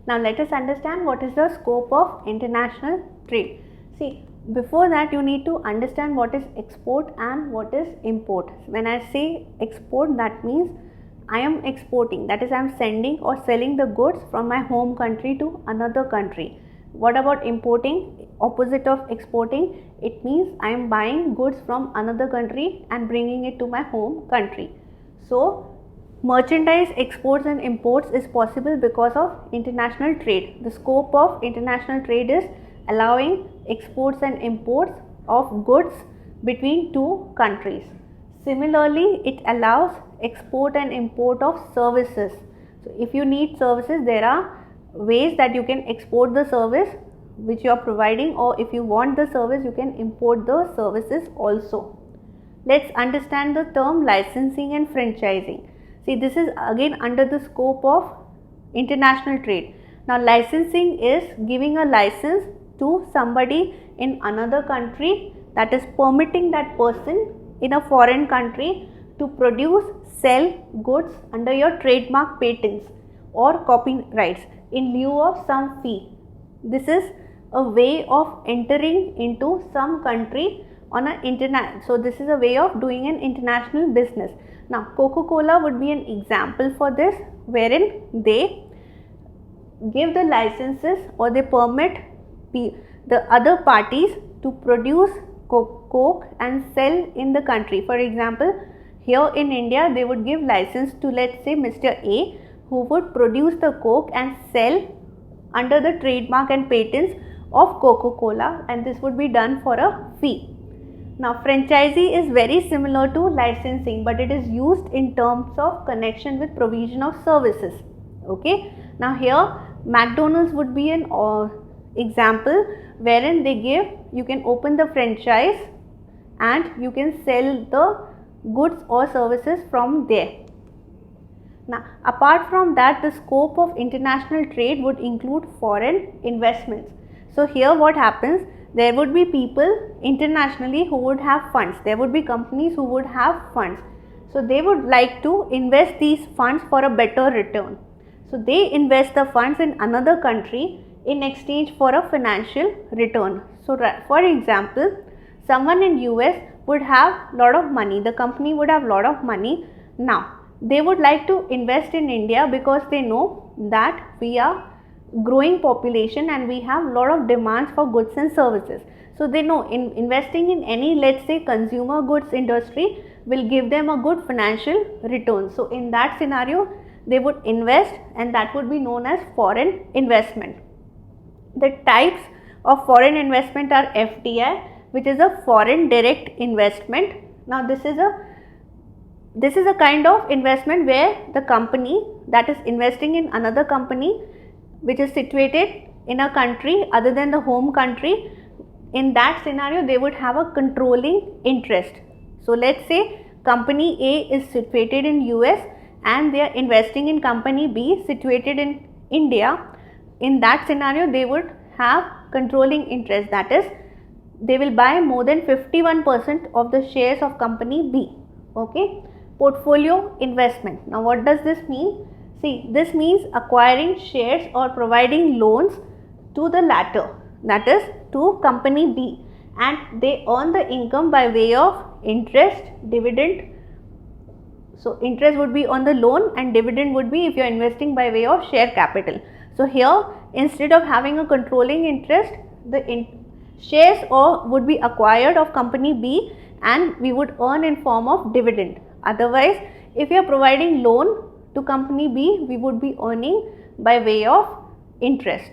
Now let us understand what is the scope of international trade. See, before that you need to understand what is export and what is import. When I say export, that means I am exporting, that is I am sending or selling the goods from my home country to another country. What about importing? Opposite of exporting, it means I am buying goods from another country and bringing it to my home country. So merchandise exports and imports is possible because of international trade. The scope of international trade is allowing exports and imports of goods between two countries. Similarly, it allows export and import of services. So if you need services, there are ways that you can export the service which you are providing, or if you want the service, you can import the services also. Let's understand the term licensing and franchising. See, this is again under the scope of international trade. Now, licensing is giving a license to somebody in another country, that is permitting that person in a foreign country to produce, sell goods under your trademark, patents or copyrights in lieu of some fee. This is a way of entering into some country on an international, so this is a way of doing an international business. Now, Coca-Cola would be an example for this, wherein they give the licenses or they permit the other parties to produce Coke and sell in the country. For example, here in India, they would give license to, let's say, Mr. A, who would produce the Coke and sell under the trademark and patents of Coca-Cola, and this would be done for a fee. Now, franchisee is very similar to licensing, but it is used in terms of connection with provision of services. Okay. Now, here McDonald's would be an example wherein they give, you can open the franchise and you can sell the goods or services from there. Now, apart from that, the scope of international trade would include foreign investments. So, here what happens, there would be people internationally who would have funds, there would be companies who would have funds. So, they would like to invest these funds for a better return. So, they invest the funds in another country in exchange for a financial return. So, for example, someone in US would have lot of money, the company would have lot of money. Now, they would like to invest in India because they know that we are growing population and we have lot of demands for goods and services. So, they know investing in any, let's say, consumer goods industry will give them a good financial return. So, in that scenario, they would invest, and that would be known as foreign investment. The types of foreign investment are FDI, which is a foreign direct investment. Now, this is a kind of investment where the company that is investing in another company which is situated in a country other than the home country. In that scenario, they would have a controlling interest. So, let's say company A is situated in US and they are investing in company B situated in India. In that scenario, they would have controlling interest, that is, they will buy more than 51% of the shares of company B. Okay. Portfolio investment. Now, what does this mean? See, this means acquiring shares or providing loans to the latter, that is, to company B, and they earn the income by way of interest, dividend. So, interest would be on the loan and dividend would be if you are investing by way of share capital. So, here instead of having a controlling interest, the shares would be acquired of company B and we would earn in form of dividend. Otherwise, if you are providing loan to company B, we would be earning by way of interest.